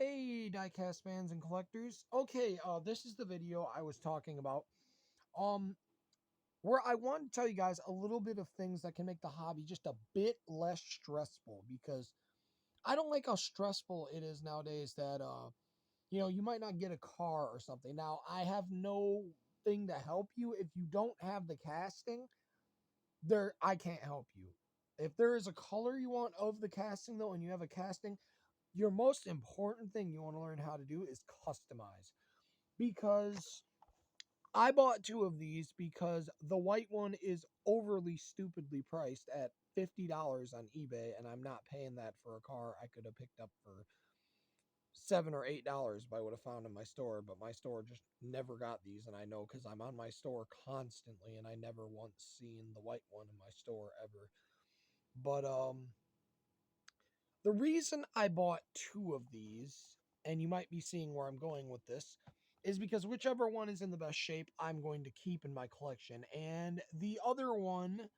Hey, diecast fans and collectors. Okay, this is the video I was talking about. Um, where I want to tell you guys a little bit of things that can make the hobby just a bit less stressful because I don't like how stressful it is nowadays that you might not get a car or something. Now, I have no thing to help you if you don't have the casting. I can't help you. If there is a color you want of the casting though and you have a casting, your most important thing you want to learn how to do is customize, because I bought two of these because the white one is overly stupidly priced at $50 on eBay, and I'm not paying that for a car I could have picked up for $7 or $8 if I would have found in my store. But my store just never got these, and I know because I'm on my store constantly, and I never once seen the white one in my store ever. But the reason I bought two of these, and you might be seeing where I'm going with this, is because whichever one is in the best shape, I'm going to keep in my collection. And the other one,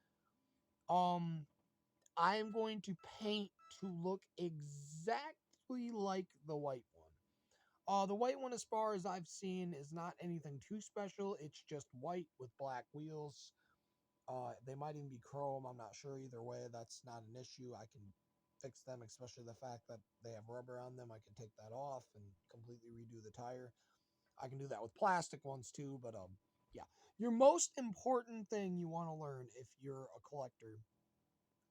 um, I am going to paint to look exactly like the white one. The white one, as far as I've seen, is not anything too special. It's just white with black wheels. They might even be chrome. I'm not sure. Either way, that's not an issue. I can fix them, especially the fact that they have rubber on them. I can take that off and completely redo the tire. I can do that with plastic ones too, but yeah. Your most important thing you want to learn if you're a collector,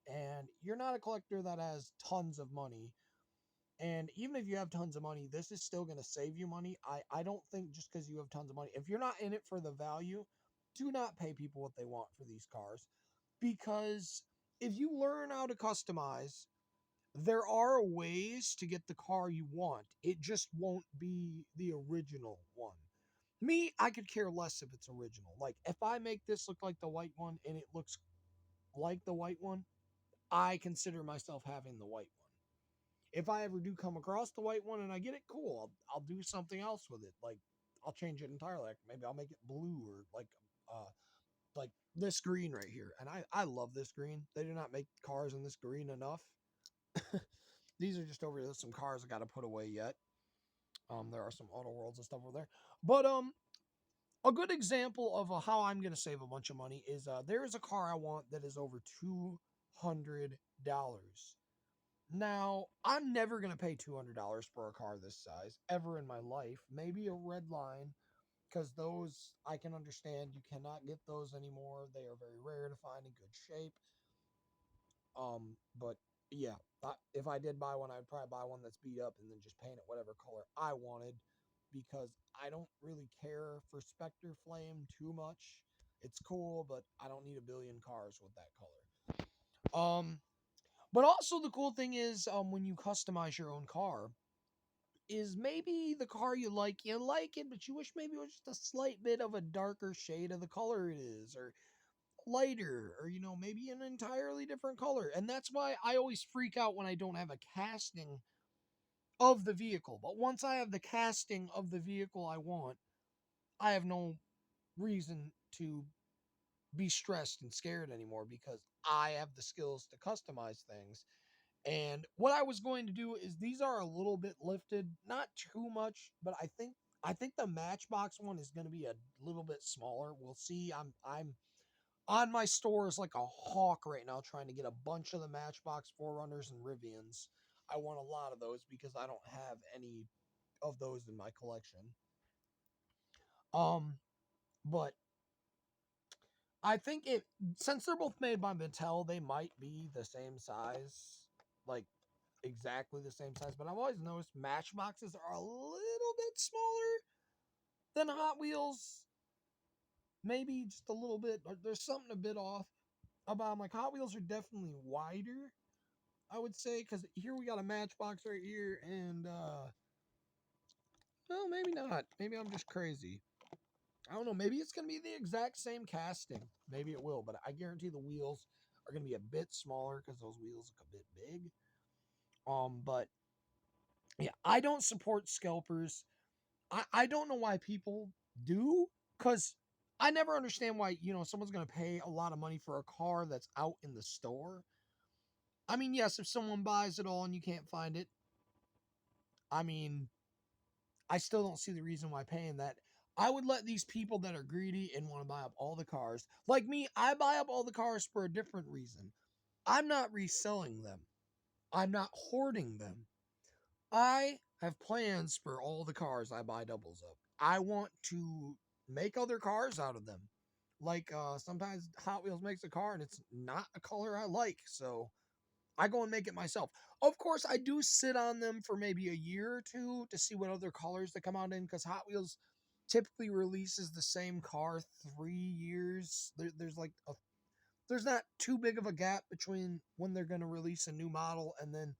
and you're not a collector that has tons of money, and even if you have tons of money, this is still going to save you money. I don't think just because you have tons of money, if you're not in it for the value, do not pay people what they want for these cars, because if you learn how to customize, there are ways to get the car you want. It just won't be the original one. Me, I could care less if it's original. Like, if I make this look like the white one and it looks like the white one, I consider myself having the white one. If I ever do come across the white one and I get it, cool. I'll do something else with it. Like, I'll change it entirely. Like, maybe I'll make it blue, or uh like this green right here. And I love this green. They do not make cars in this green enough. These are just over there, some cars I got to put away yet. There are some Auto Worlds and stuff over there. But a good example of how I'm gonna save a bunch of money is there is a car I want that is over $200. Now, I'm never gonna pay $200 for a car this size ever in my life. Maybe a red line, because those I can understand. You cannot get those anymore. They are very rare to find in good shape. But yeah, if I did buy one, I'd probably buy one that's beat up and then just paint it whatever color I wanted, because I don't really care for Spectre Flame too much. It's cool, but I don't need a billion cars with that color. But also the cool thing is, when you customize your own car, is maybe the car you like it, but you wish maybe it was just a slight bit of a darker shade of the color it is, or lighter, or maybe an entirely different color. And that's why I always freak out when I don't have a casting of the vehicle. But once I have the casting of the vehicle I want, I have no reason to be stressed and scared anymore, because I have the skills to customize things. And what I was going to do is, these are a little bit lifted, not too much, but I think the Matchbox one is going to be a little bit smaller. We'll see. I'm on my store is like a hawk right now, trying to get a bunch of the Matchbox Forerunners and Rivians. I want a lot of those because I don't have any of those in my collection. Um, but I think since they're both made by Mattel, they might be the same size, like exactly the same size. But I've always noticed Matchboxes are a little bit smaller than Hot Wheels. Maybe just a little bit. There's something a bit off about them. Like, Hot Wheels are definitely wider, I would say, because here we got a Matchbox right here, and well, maybe not. Maybe I'm just crazy. I don't know. Maybe it's gonna be the exact same casting. Maybe it will, but I guarantee the wheels are gonna be a bit smaller because those wheels look a bit big. But yeah, I don't support scalpers. I don't know why people do, because I never understand why someone's gonna pay a lot of money for a car that's out in the store. I mean, yes, if someone buys it all and you can't find it, I mean, I still don't see the reason why paying that. I would let these people that are greedy and want to buy up all the cars, like me, I buy up all the cars for a different reason. I'm not reselling them. I'm not hoarding them. I have plans for all the cars I buy doubles of. I want to make other cars out of them. Like sometimes Hot Wheels makes a car and it's not a color I like, so I go and make it myself. Of course, I do sit on them for maybe a year or two to see what other colors they come out in, because Hot Wheels typically releases the same car 3 years. There's not too big of a gap between when they're going to release a new model and then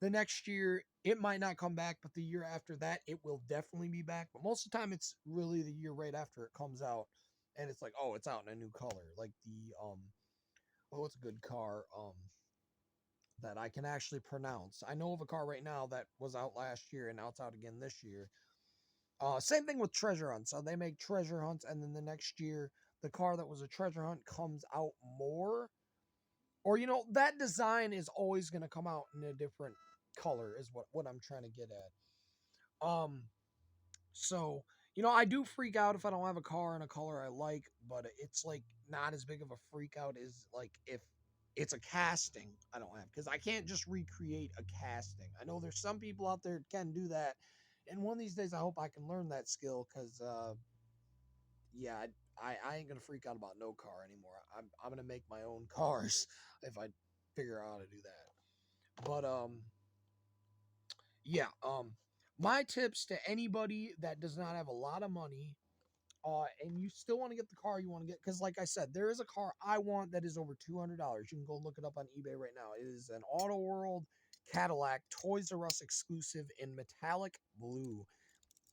the next year. It might not come back, but the year after that it will definitely be back. But most of the time it's really the year right after it comes out, and it's like, oh, it's out in a new color. Like the oh, it's a good car that I can actually pronounce. I know of a car right now that was out last year and now it's out again this year. Same thing with treasure hunts. So they make treasure hunts, and then the next year the car that was a treasure hunt comes out more. Or that design is always going to come out in a different color is what I'm trying to get at. So I do freak out if I don't have a car in a color I like, but it's like not as big of a freak out as like if it's a casting I don't have, because I can't just recreate a casting. I know there's some people out there that can do that, and one of these days I hope I can learn that skill, because yeah, I ain't gonna freak out about no car anymore. I'm gonna make my own cars if I figure out how to do that. But yeah, my tips to anybody that does not have a lot of money, and you still want to get the car you want to get, because like I said, there is a car I want that is over $200. You can go look it up on eBay right now. It is an Auto World Cadillac Toys R Us exclusive in metallic blue,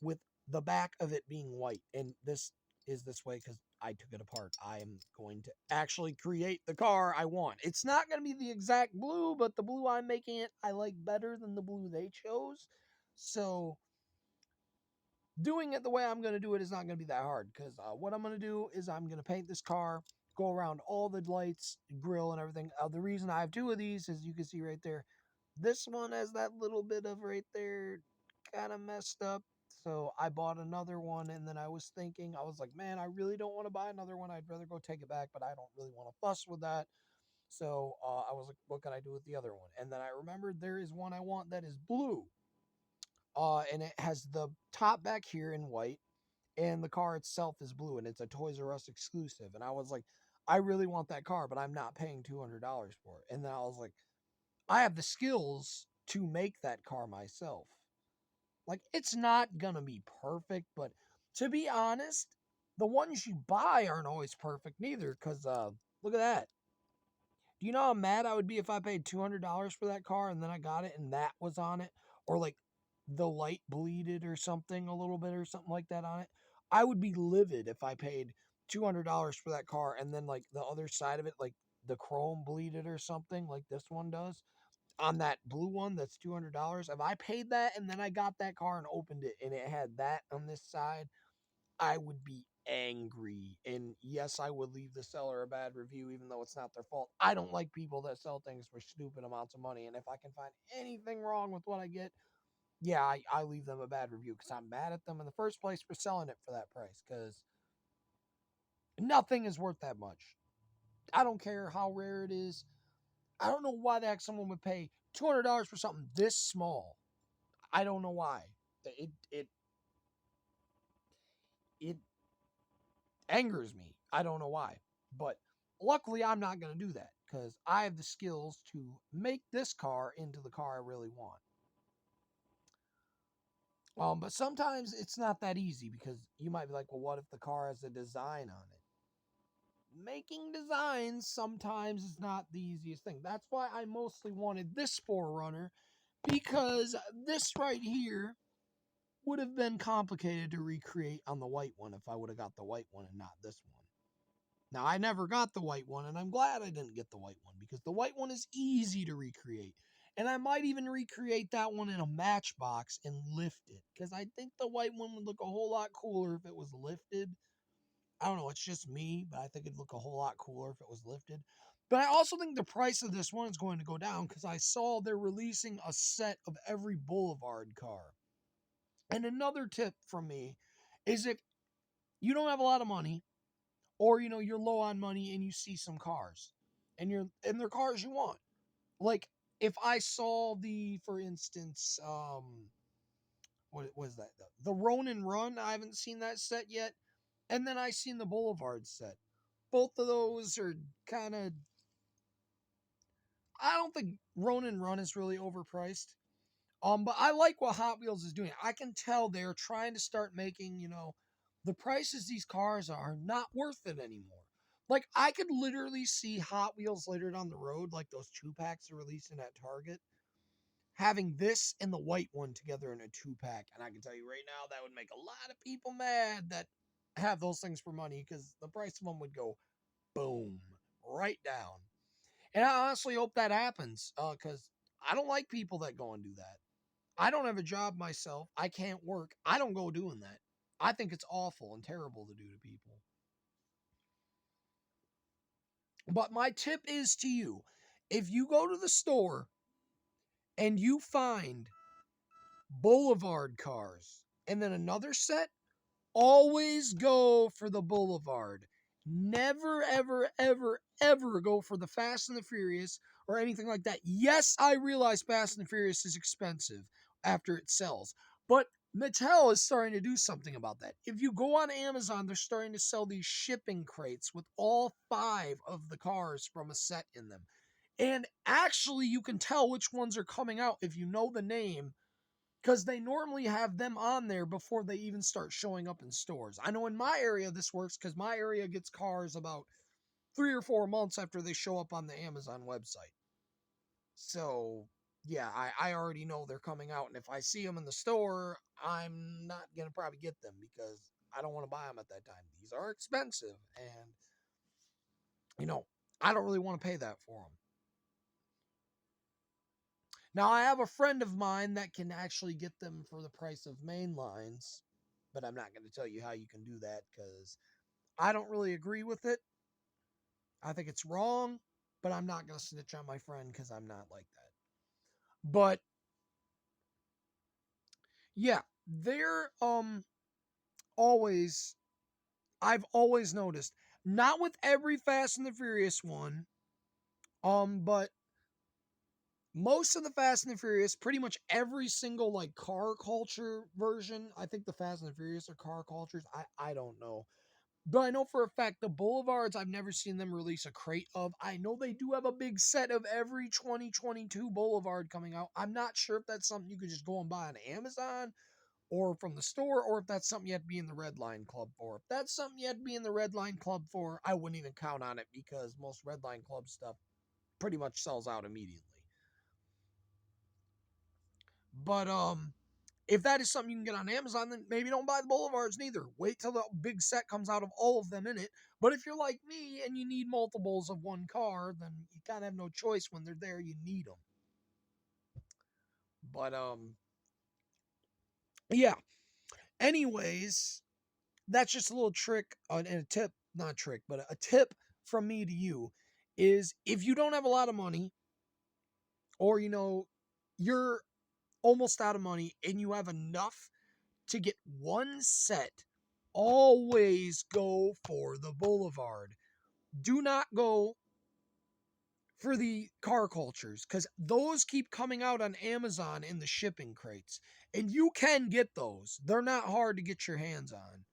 with the back of it being white. And this is this way because I took it apart. I am going to actually create the car I want. It's not going to be the exact blue, but the blue I'm making it I like better than the blue they chose. So doing it the way I'm going to do it is not going to be that hard, because what I'm going to do is I'm going to paint this car, go around all the lights, grill, and everything. The reason I have two of these is you can see right there. This one has that little bit of right there kind of messed up. So I bought another one, and then I was thinking, I was like, man, I really don't want to buy another one. I'd rather go take it back, but I don't really want to fuss with that. So I was like, what can I do with the other one? And then I remembered there is one I want that is blue. And it has the top back here in white, and the car itself is blue, and it's a Toys R Us exclusive. And I was like, I really want that car, but I'm not paying $200 for it. And then I was like, I have the skills to make that car myself. Like, it's not gonna be perfect, but to be honest, the ones you buy aren't always perfect neither. Cause look at that. Do you know how mad I would be if I paid $200 for that car and then I got it and that was on it? Or like the light bleeded or something a little bit or something like that on it. I would be livid if I paid $200 for that car and then like the other side of it, like the chrome bleeded or something like this one does on that blue one that's $200. If I paid that and then I got that car and opened it and it had that on this side, I would be angry. And yes, I would leave the seller a bad review, even though it's not their fault. I don't like people that sell things for stupid amounts of money. And if I can find anything wrong with what I get, yeah, I leave them a bad review, because I'm mad at them in the first place for selling it for that price, because nothing is worth that much. I don't care how rare it is. I don't know why the heck someone would pay $200 for something this small. I don't know why. It angers me. I don't know why. But luckily, I'm not going to do that, because I have the skills to make this car into the car I really want. But sometimes it's not that easy, because you might be like, well, what if the car has a design on it? Making designs sometimes is not the easiest thing. That's why I mostly wanted this 4Runner, because this right here would have been complicated to recreate on the white one if I would have got the white one and not this one. Now, I never got the white one, and I'm glad I didn't get the white one, because the white one is easy to recreate. And I might even recreate that one in a Matchbox and lift it, because I think the white one would look a whole lot cooler if it was lifted. I don't know, it's just me, but I think it'd look a whole lot cooler if it was lifted. But I also think the price of this one is going to go down because I saw they're releasing a set of every Boulevard car. And another tip from me is if you don't have a lot of money, or you're low on money and you see some cars, and they're cars you want. Like if I saw for instance, what was that? The Ronin Run. I haven't seen that set yet, and then I seen the Boulevard set. Both of those are kind of. I don't think Ronin Run is really overpriced. But I like what Hot Wheels is doing. I can tell they're trying to start making, the prices these cars are not worth it anymore. Like I could literally see Hot Wheels later down the road, like those 2-packs they're releasing at Target, having this and the white one together in a 2-pack. And I can tell you right now, that would make a lot of people mad that have those things for money because the price of them would go boom right down. And I honestly hope that happens because I don't like people that go and do that. I don't have a job myself. I can't work. I don't go doing that. I think it's awful and terrible to do to people. But my tip is to you, if you go to the store and you find Boulevard cars and then another set, always go for the Boulevard. Never, ever, ever, ever go for the Fast and the Furious or anything like that. Yes, I realize Fast and the Furious is expensive after it sells, but Mattel is starting to do something about that. If you go on Amazon, they're starting to sell these shipping crates with all 5 of the cars from a set in them. And actually, you can tell which ones are coming out if you know the name because they normally have them on there before they even start showing up in stores. I know in my area this works because my area gets cars about 3 or 4 months after they show up on the Amazon website. So, yeah, I already know they're coming out. And if I see them in the store, I'm not going to probably get them because I don't want to buy them at that time. These are expensive. And, you know, I don't really want to pay that for them. Now, I have a friend of mine that can actually get them for the price of main lines, but I'm not going to tell you how you can do that because I don't really agree with it. I think it's wrong, but I'm not going to snitch on my friend because I'm not like that. But yeah, they're always I've always noticed, not with every Fast and the Furious one, but most of the Fast and the Furious, pretty much every single like car culture version. I think the Fast and the Furious are car cultures. I don't know. But I know for a fact the Boulevards, I've never seen them release a crate of. I know they do have a big set of every 2022 Boulevard coming out. I'm not sure if that's something you could just go and buy on Amazon or from the store, or if that's something you have to be in the Red Line Club for. If that's something you have to be in the Red Line Club for, I wouldn't even count on it because most Red Line Club stuff pretty much sells out immediately. But if that is something you can get on Amazon, then maybe don't buy the Boulevards neither. Wait till the big set comes out of all of them in it. But if you're like me and you need multiples of one car, then you kind of have no choice. When they're there, you need them. But yeah. Anyways, that's just a little trick and a tip, not a trick, but a tip from me to you is if you don't have a lot of money, or you're almost out of money and you have enough to get one set, always go for the Boulevard. Do not go for the car cultures because those keep coming out on Amazon in the shipping crates. And you can get those, they're not hard to get your hands on.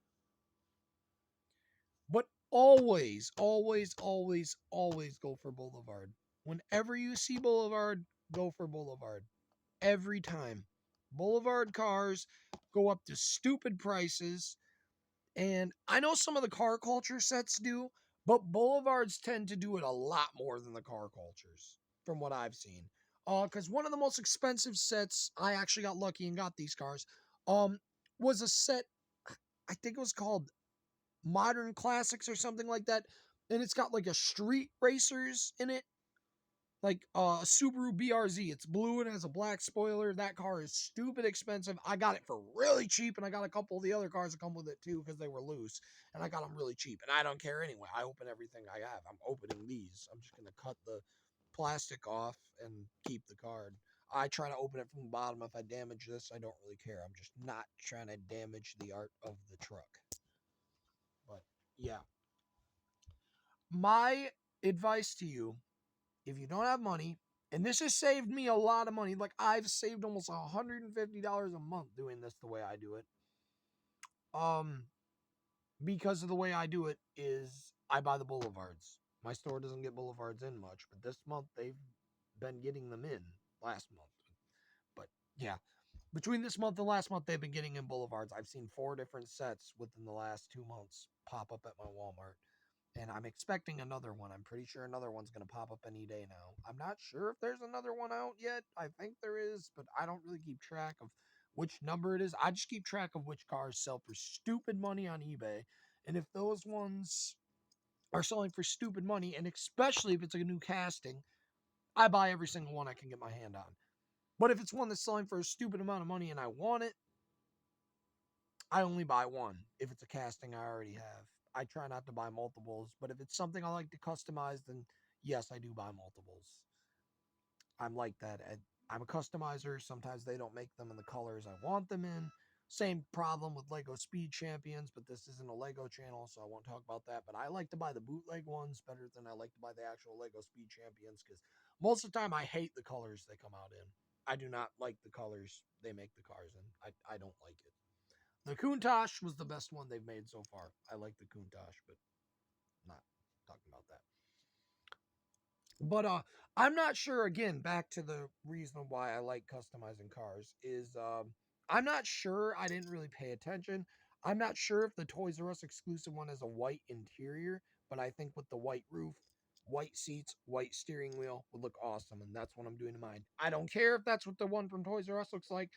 But always, always, always, always go for Boulevard. Whenever you see Boulevard, go for Boulevard. Every time. Boulevard cars go up to stupid prices. And I know some of the car culture sets do, but Boulevards tend to do it a lot more than the car cultures, from what I've seen. Because one of the most expensive sets, I actually got lucky and got these cars, was a set, I think it was called Modern Classics or something like that. And it's got like a street racers in it. like a Subaru BRZ. It's blue and has a black spoiler. That car is stupid expensive. I got it for really cheap, and I got a couple of the other cars that come with it too because they were loose, and I got them really cheap. And I don't care anyway. I open everything I have. I'm opening these. I'm just gonna cut the plastic off and keep the card. I try to open it from the bottom. If I damage this, I don't really care. I'm just not trying to damage the art of the truck. But yeah, my advice to you, if you don't have money, and this has saved me a lot of money, like I've saved almost $150 a month doing this the way I do it. Because of the way I do it is I buy the boulevards. My store doesn't get boulevards in much, but this month they've been getting them in last month. But yeah, between this month and last month, they've been getting in boulevards. I've seen 4 different sets within the last 2 months pop up at my Walmart. And I'm expecting another one. I'm pretty sure another one's going to pop up any day now. I'm not sure if there's another one out yet. I think there is, but I don't really keep track of which number it is. I just keep track of which cars sell for stupid money on eBay. And if those ones are selling for stupid money, and especially if it's a new casting, I buy every single one I can get my hand on. But if it's one that's selling for a stupid amount of money and I want it, I only buy one if it's a casting I already have. I try not to buy multiples, but if it's something I like to customize, then yes, I do buy multiples. I'm like that. I'm a customizer. Sometimes they don't make them in the colors I want them in. Same problem with Lego Speed Champions, but this isn't a Lego channel, so I won't talk about that. But I like to buy the bootleg ones better than I like to buy the actual Lego Speed Champions because most of the time I hate the colors they come out in. I do not like the colors they make the cars in. I don't like it. The Countach was the best one they've made so far. I like the Countach, but not talking about that. But I'm not sure. Again, back to the reason why I like customizing cars is I'm not sure. I didn't really pay attention. I'm not sure if the Toys R Us exclusive one has a white interior, but I think with the white roof, white seats, white steering wheel would look awesome, and that's what I'm doing to mine. I don't care if that's what the one from Toys R Us looks like.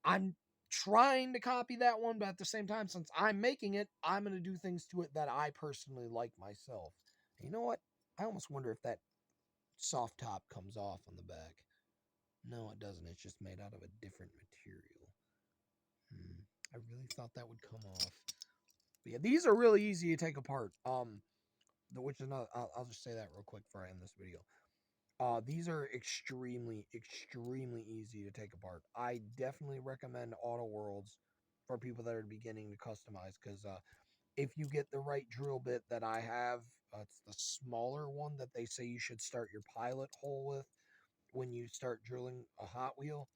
I'm trying to copy that one, but at the same time, since I'm making it, I'm going to do things to it that I personally like myself. And you know what? I almost wonder if that soft top comes off on the back. No, it doesn't. It's just made out of a different material. I really thought that would come off. But yeah, these are really easy to take apart. Which is not. I'll just say that real quick before I end this video. These are extremely, extremely easy to take apart. I definitely recommend Auto Worlds for people that are beginning to customize because if you get the right drill bit that I have, it's the smaller one that they say you should start your pilot hole with when you start drilling a Hot Wheel.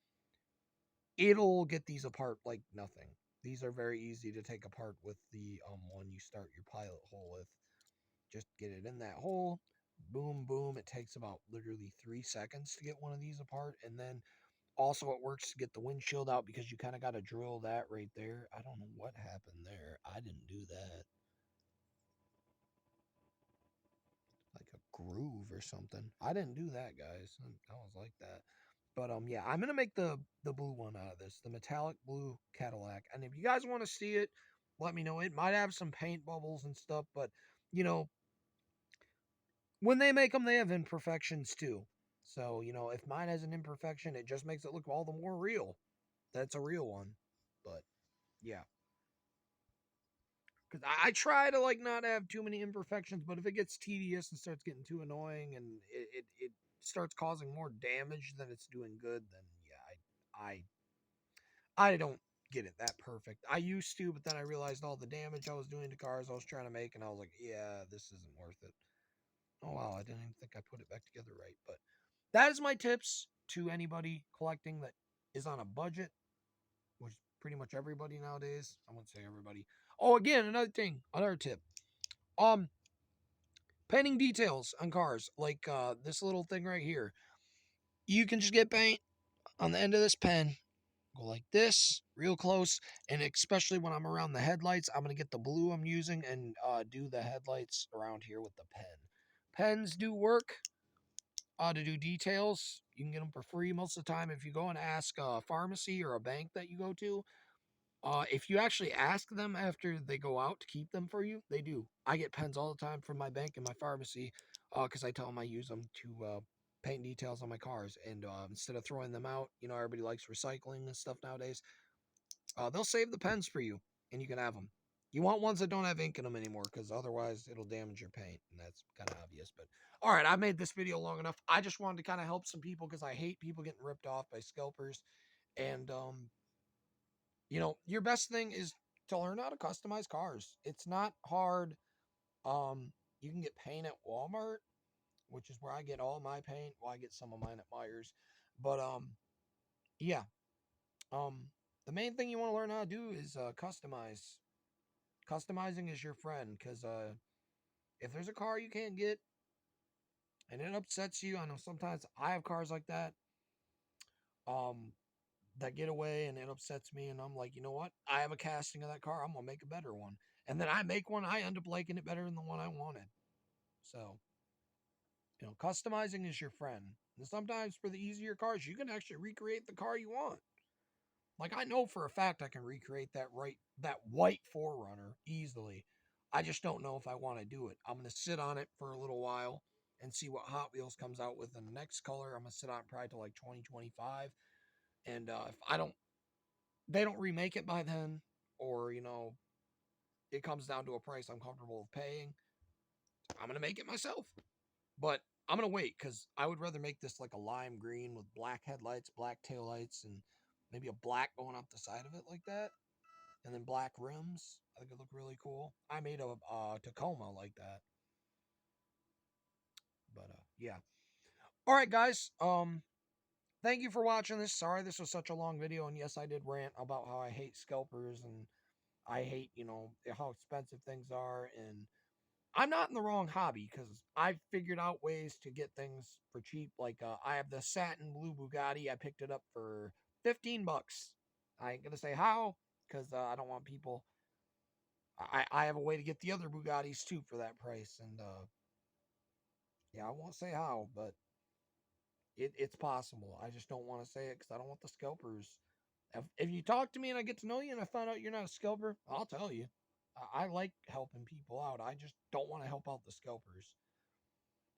It'll get these apart like nothing. These are very easy to take apart with the one you start your pilot hole with. Just get it in that hole. Boom, boom. It takes about literally 3 seconds to get one of these apart. And then also it works to get the windshield out because you kind of got to drill that right there. I don't know what happened there. I didn't do that. Like a groove or something. I didn't do that, guys. I was like that. But yeah, I'm gonna make the blue one out of this, the metallic blue Cadillac. And if you guys want to see it, let me know. It might have some paint bubbles and stuff, but you know, when they make them, they have imperfections too. So, if mine has an imperfection, it just makes it look all the more real. That's a real one. But yeah. Because I try to like not have too many imperfections, but if it gets tedious and starts getting too annoying and it starts causing more damage than it's doing good, then yeah, I don't get it that perfect. I used to, but then I realized all the damage I was doing to cars I was trying to make, and I was like, yeah, this isn't worth it. Oh wow, I didn't even think I put it back together right. But that is my tips to anybody collecting that is on a budget, which pretty much everybody nowadays. I wouldn't say everybody. Oh, again, another tip. Um, Painting details on cars, like this little thing right here. You can just get paint on the end of this pen, go like this, real close, and especially when I'm around the headlights, I'm gonna get the blue I'm using and do the headlights around here with the pen. Pens do work to do details. You can get them for free most of the time if you go and ask a pharmacy or a bank that you go to. If you actually ask them after they go out to keep them for you, they do. I get pens all the time from my bank and my pharmacy because I tell them I use them to paint details on my cars. And instead of throwing them out, everybody likes recycling and stuff nowadays. They'll save the pens for you, and you can have them. You want ones that don't have ink in them anymore, because otherwise it'll damage your paint, and that's kind of obvious. But all right, I made this video long enough. I just wanted to kind of help some people because I hate people getting ripped off by scalpers. And your best thing is to learn how to customize cars. It's not hard. You can get paint at Walmart, which is where I get all my paint. Well, I get some of mine at Myers, but yeah. Um, the main thing you want to learn how to do is customize. Customizing is your friend, because if there's a car you can't get and it upsets you, I know sometimes I have cars like that. Um, that get away and it upsets me, and I'm like, you know what? I have a casting of that car. I'm gonna make a better one, and then I make one. I end up liking it better than the one I wanted. So, customizing is your friend. And sometimes for the easier cars, you can actually recreate the car you want. Like, I know for a fact I can recreate that white 4Runner easily. I just don't know if I want to do it. I'm gonna sit on it for a little while and see what Hot Wheels comes out with in the next color. I'm gonna sit on it probably till like 2025. And if they don't remake it by then, or it comes down to a price I'm comfortable with paying, I'm gonna make it myself. But I'm gonna wait, because I would rather make this like a lime green with black headlights, black taillights, and maybe a black going up the side of it like that, and then black rims. I think it'd look really cool. I made a Tacoma like that. But yeah. All right, guys. Thank you for watching this. Sorry this was such a long video, and yes, I did rant about how I hate scalpers and I hate, how expensive things are. And I'm not in the wrong hobby, because I've figured out ways to get things for cheap. Like, I have the satin blue Bugatti. I picked it up for $15. I ain't going to say how, because I don't want people. I have a way to get the other Bugattis too for that price. And yeah, I won't say how, but it's possible. I just don't want to say it because I don't want the scalpers. If you talk to me and I get to know you and I find out you're not a scalper, I'll tell you. I like helping people out. I just don't want to help out the scalpers.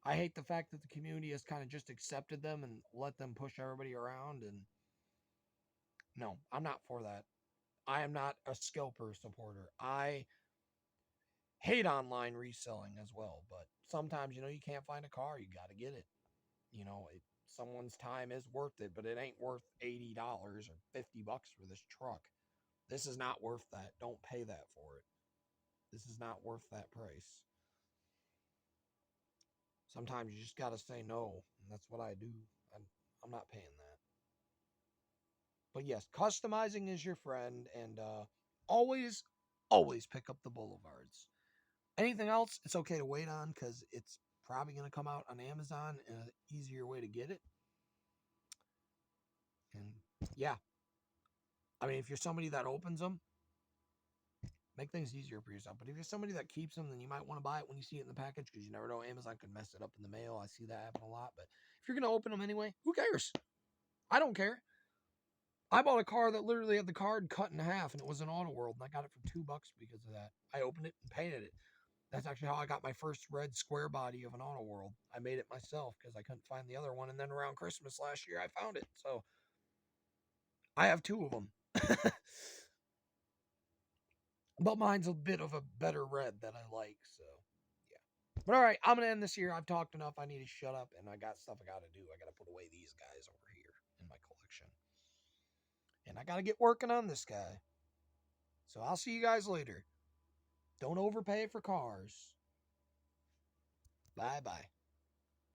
I hate the fact that the community has kind of just accepted them and let them push everybody around. And no, I'm not for that. I am not a scalper supporter. I hate online reselling as well, but sometimes, you can't find a car, you got to get it. Someone's time is worth it, but it ain't worth $80 or $50 for this truck. This is not worth that. Don't pay that for it. This is not worth that price. Sometimes you just got to say no, and that's what I do. I'm not paying that. But yes, customizing is your friend, and always, always pick up the Boulevards. Anything else, it's okay to wait on, because it's probably going to come out on Amazon and an easier way to get it. And yeah, I mean, if you're somebody that opens them, make things easier for yourself. But if you're somebody that keeps them, then you might want to buy it when you see it in the package, because you never know. Amazon could mess it up in the mail. I see that happen a lot. But if you're going to open them anyway, who cares? I don't care. I bought a car that literally had the card cut in half, and it was an Auto World, and I got it for $2 because of that. I opened it and painted it. That's actually how I got my first red square body of an Auto World. I made it myself because I couldn't find the other one, and then around Christmas last year, I found it. So I have two of them. But mine's a bit of a better red that I like, so yeah. But all right, I'm going to end this here. I've talked enough. I need to shut up, and I got stuff I got to do. I got to put away these guys over here in my collection. And I got to get working on this guy. So I'll see you guys later. Don't overpay for cars. Bye-bye.